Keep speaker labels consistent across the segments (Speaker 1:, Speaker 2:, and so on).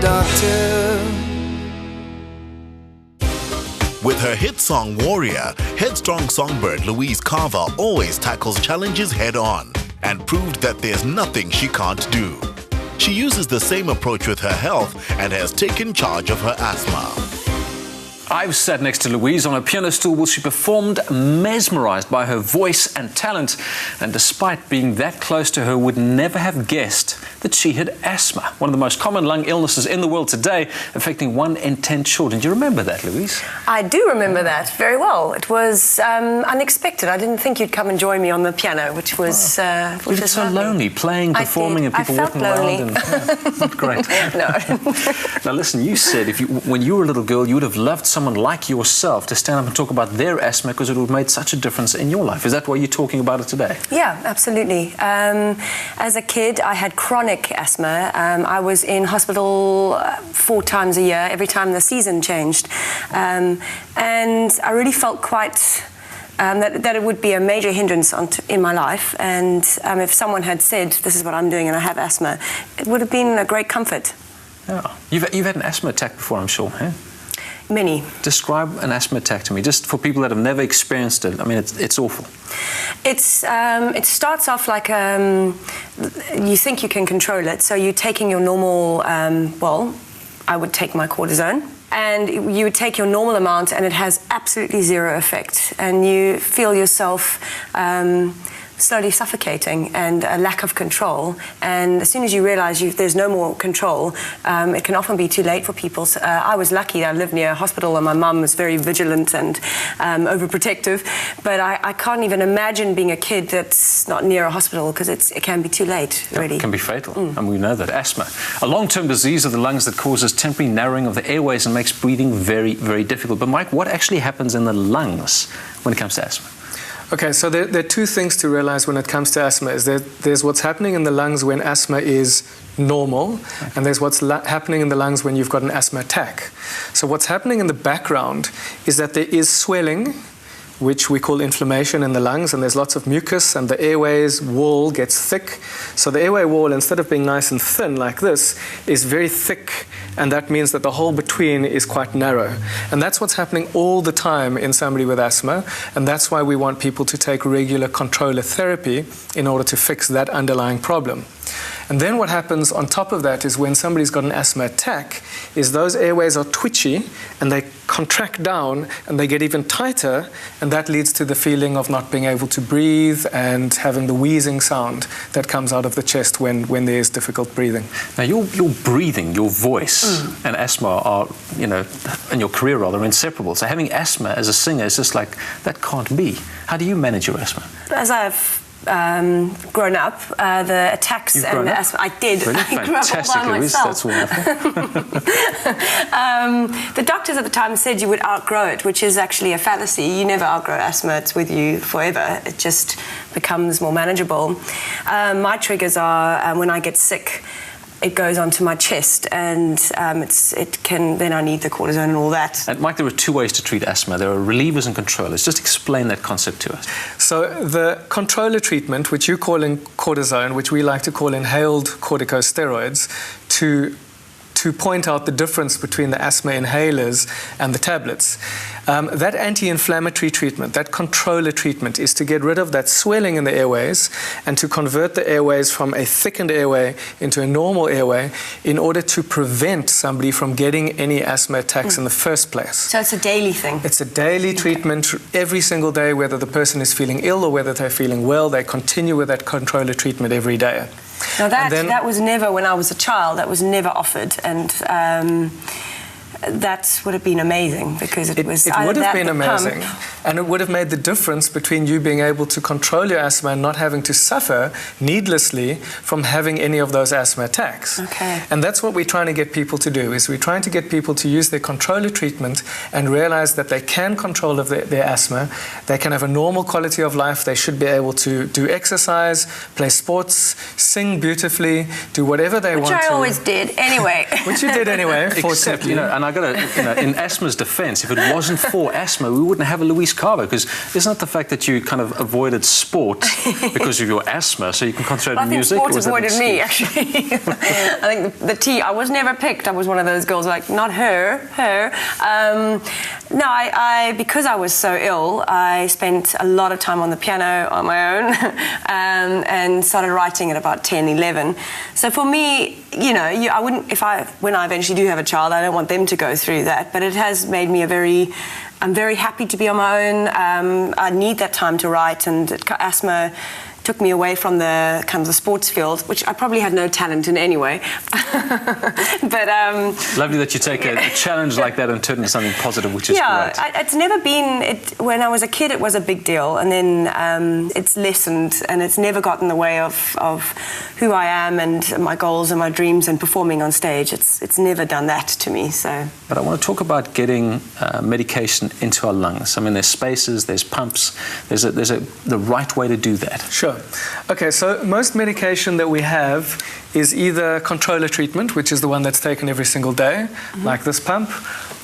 Speaker 1: doctor.
Speaker 2: With her hit song Warrior, headstrong songbird Louise Carver always tackles challenges head-on and proved that there's nothing she can't do. She uses the same approach with her health and has taken charge of her asthma.
Speaker 3: I've sat next to Louise on a piano stool while she performed, mesmerized by her voice and talent, and despite being that close to her, would never have guessed that she had asthma, one of the most common lung illnesses in the world today, affecting 1 in 10 children. Do you remember that, Louise?
Speaker 4: I do remember that very well. It was unexpected. I didn't think you'd come and join me on the piano, which was
Speaker 3: You looked so lonely, playing, performing, and people walking around. And, not great.
Speaker 4: No.
Speaker 3: Now listen, you said when you were a little girl, you would have loved someone like yourself to stand up and talk about their asthma because it would have made such a difference in your life. Is that why you're talking about it today?
Speaker 4: Yeah, absolutely. As a kid, I had chronic asthma. I was in hospital 4 times a year, every time the season changed. And I really felt quite that it would be a major hindrance in my life. And if someone had said, this is what I'm doing and I have asthma, it would have been a great comfort.
Speaker 3: Yeah. You've had an asthma attack before, I'm sure, eh?
Speaker 4: Many.
Speaker 3: Describe an asthma attack to me, just for people that have never experienced it. I mean, it's awful.
Speaker 4: It starts off like you think you can control it, so you're taking your normal, I would take my cortisone, and you would take your normal amount and it has absolutely zero effect, and you feel yourself slowly suffocating and a lack of control. And as soon as you realize there's no more control, it can often be too late for people. So, I was lucky that I lived near a hospital and my mum was very vigilant and overprotective, but I can't even imagine being a kid that's not near a hospital because it can be too late, really.
Speaker 3: It can be fatal, and we know that. Asthma, a long-term disease of the lungs that causes temporary narrowing of the airways and makes breathing very, very difficult. But Mike, what actually happens in the lungs when it comes to asthma?
Speaker 5: Okay, so there are 2 things to realize when it comes to asthma. There's what's happening in the lungs when asthma is normal, and there's what's happening in the lungs when you've got an asthma attack. So what's happening in the background is that there is swelling, which we call inflammation in the lungs, and there's lots of mucus, and the airways wall gets thick. So the airway wall, instead of being nice and thin like this, is very thick, and that means that the hole between is quite narrow. And that's what's happening all the time in somebody with asthma, and that's why we want people to take regular controller therapy in order to fix that underlying problem. And then what happens on top of that is when somebody's got an asthma attack is those airways are twitchy and they contract down and they get even tighter, and that leads to the feeling of not being able to breathe and having the wheezing sound that comes out of the chest when there's difficult breathing.
Speaker 3: Now your breathing, your voice and asthma are, and your career rather, inseparable. So having asthma as a singer is just like, that can't be. How do you manage your asthma?
Speaker 4: As I've grown up, the attacks and the asthma. I did.
Speaker 3: Really?
Speaker 4: I grew up all by myself.
Speaker 3: That's wonderful.
Speaker 4: The doctors at the time said you would outgrow it, which is actually a fallacy. You never outgrow asthma. It's with you forever. It just becomes more manageable. My triggers are when I get sick. It goes onto my chest, and then I need the cortisone and all that.
Speaker 3: And Mike, there are 2 ways to treat asthma. There are relievers and controllers. Just explain that concept to us.
Speaker 5: So the controller treatment, which you call in cortisone, which we like to call inhaled corticosteroids, to point out the difference between the asthma inhalers and the tablets. That anti-inflammatory treatment, that controller treatment, is to get rid of that swelling in the airways and to convert the airways from a thickened airway into a normal airway in order to prevent somebody from getting any asthma attacks in the first place.
Speaker 4: So it's a daily thing?
Speaker 5: It's a daily treatment every single day, whether the person is feeling ill or whether they're feeling well. They continue with that controller treatment every day.
Speaker 4: Now that was never, when I was a child, that was never offered, and that would have been amazing because it would have been amazing,
Speaker 5: and it would have made the difference between you being able to control your asthma and not having to suffer needlessly from having any of those asthma attacks.
Speaker 4: Okay.
Speaker 5: And that's what we're trying to get people to do, is we're trying to get people to use their controller treatment and realize that they can control their asthma, they can have a normal quality of life, they should be able to do exercise, play sports, sing beautifully, do whatever they want to.
Speaker 4: Which I always did anyway.
Speaker 5: Which you did anyway,
Speaker 3: Except, and I got to, in asthma's defence, if it wasn't for asthma, we wouldn't have a Louise Carver, because isn't it the fact that you kind of avoided sport because of your asthma, so you can concentrate on music?
Speaker 4: I think sport avoided me, actually. I think the T, I was never picked. I was one of those girls like, not her. No, I because I was so ill, I spent a lot of time on the piano on my own and started writing at about 10, 11. So for me, I wouldn't, when I eventually do have a child, I don't want them to go through that, but it has made me I'm very happy to be on my own. I need that time to write, and asthma took me away from the kind of the sports field, which I probably had no talent in anyway. But
Speaker 3: lovely that you take a challenge like that and turn it into something positive, which is great.
Speaker 4: It's never been. When I was a kid, it was a big deal, and then it's lessened, and it's never got in the way of who I am and my goals and my dreams and performing on stage. It's never done that to me. So.
Speaker 3: But I want to talk about getting medication into our lungs. I mean, there's spaces, there's pumps. There's the right way to do that.
Speaker 5: Sure. Okay, so most medication that we have is either controller treatment, which is the one that's taken every single day, like this pump,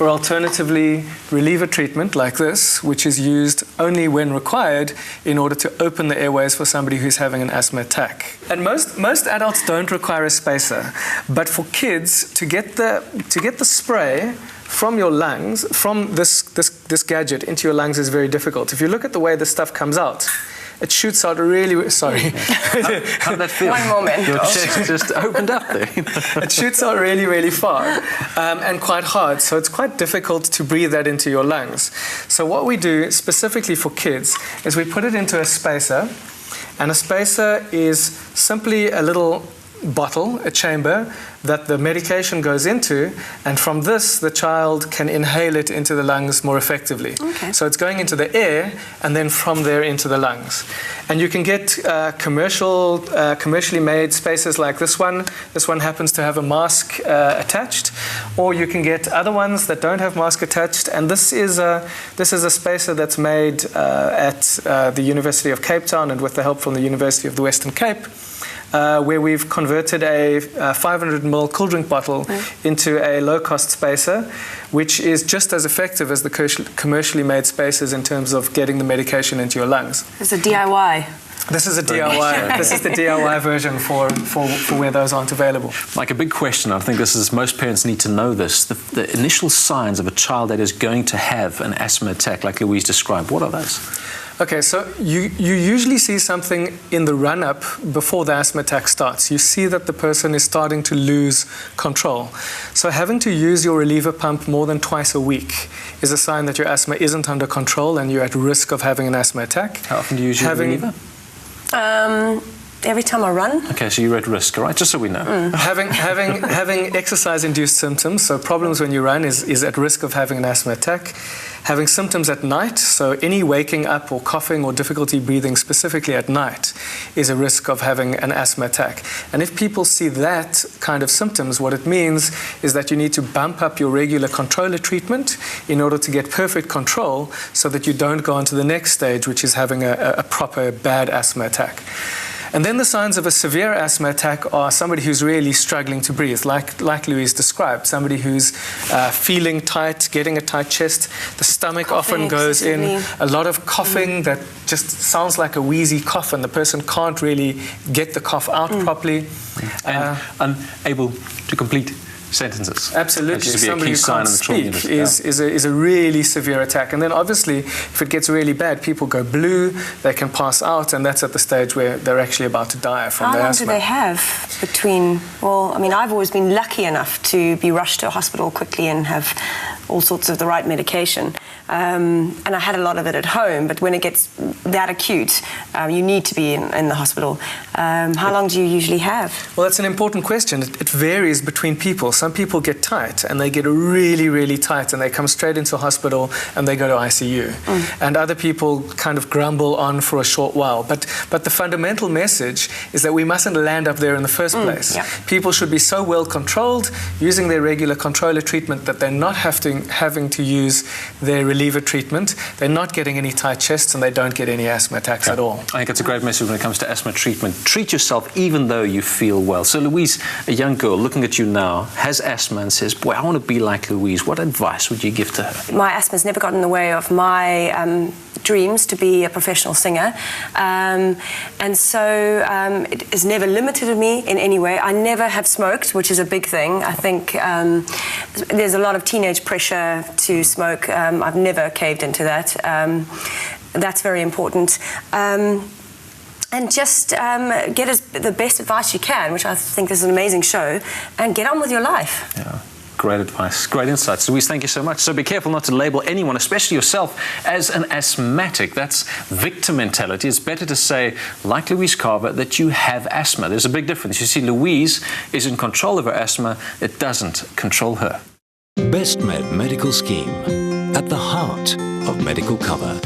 Speaker 5: or alternatively reliever treatment, like this, which is used only when required in order to open the airways for somebody who's having an asthma attack. And most adults don't require a spacer, but for kids, to get the spray from your lungs, from this gadget into your lungs is very difficult. If you look at the way the stuff comes out, it shoots out really... Sorry.
Speaker 3: How did that feel?
Speaker 4: One moment.
Speaker 3: Your chest just opened up there.
Speaker 5: It shoots out really, really far and quite hard. So it's quite difficult to breathe that into your lungs. So what we do specifically for kids is we put it into a spacer. And a spacer is simply a little bottle, a chamber, that the medication goes into, and from this the child can inhale it into the lungs more effectively.
Speaker 4: Okay.
Speaker 5: So it's going into the air and then from there into the lungs. And you can get commercially made spacers like this one. This one happens to have a mask attached, or you can get other ones that don't have mask attached. And this is a spacer that's made at the University of Cape Town and with the help from the University of the Western Cape. Where we've converted a 500 ml cool drink bottle into a low-cost spacer, which is just as effective as the commercially made spacers in terms of getting the medication into your lungs.
Speaker 4: It's a DIY.
Speaker 5: This is a DIY. This is the DIY version for where those aren't available.
Speaker 3: Like a big question, I think most parents need to know this. The initial signs of a child that is going to have an asthma attack, like Louise described, what are those?
Speaker 5: Okay, so you usually see something in the run-up before the asthma attack starts. You see that the person is starting to lose control. So having to use your reliever pump more than twice a week is a sign that your asthma isn't under control and you're at risk of having an asthma attack.
Speaker 3: How often do you use your reliever?
Speaker 4: Every time I run.
Speaker 3: Okay, so you're at risk, all right? Just so we know.
Speaker 5: Having exercise-induced symptoms, so problems when you run is at risk of having an asthma attack. Having symptoms at night, so any waking up or coughing or difficulty breathing specifically at night is a risk of having an asthma attack. And if people see that kind of symptoms, what it means is that you need to bump up your regular controller treatment in order to get perfect control so that you don't go on to the next stage, which is having a proper bad asthma attack. And then the signs of a severe asthma attack are somebody who's really struggling to breathe, like Louise described, somebody who's feeling tight, getting a tight chest. The stomach often goes in, a lot of coughing that just sounds like a wheezy cough, and the person can't really get the cough out properly.
Speaker 3: And unable to complete sentences.
Speaker 5: Absolutely. Somebody who can't speak is a really severe attack. And then obviously, if it gets really bad, people go blue, they can pass out, and that's at the stage where they're actually about to die from their asthma.
Speaker 4: How long do they have between, I've always been lucky enough to be rushed to a hospital quickly and have all sorts of the right medication. And I had a lot of it at home, but when it gets that acute, you need to be in the hospital. How long do you usually have?
Speaker 5: Well, that's an important question. It varies between people. Some people get tight, and they get really, really tight, and they come straight into hospital, and they go to ICU. And other people kind of grumble on for a short while. But the fundamental message is that we mustn't land up there in the first place.
Speaker 4: Yeah.
Speaker 5: People should be so well controlled, using their regular controller treatment, that they're not having to use their reliever treatment. They're not getting any tight chests and they don't get any asthma attacks at all.
Speaker 3: I think it's a great message when it comes to asthma treatment. Treat yourself even though you feel well. So Louise, a young girl looking at you now, has asthma and says, boy, I want to be like Louise. What advice would you give to her?
Speaker 4: My asthma's never got in the way of my dreams to be a professional singer. And so it has never limited me in any way. I never have smoked, which is a big thing. I think there's a lot of teenage pressure to smoke. I've never caved into that. That's very important. And just get the best advice you can, which I think is an amazing show, and get on with your life.
Speaker 3: Yeah. Great advice, great insights. Louise, thank you so much. So be careful not to label anyone, especially yourself, as an asthmatic. That's victim mentality. It's better to say, like Louise Carver, that you have asthma. There's a big difference. You see, Louise is in control of her asthma. It doesn't control her.
Speaker 1: BestMed Medical Scheme, at the heart of medical cover.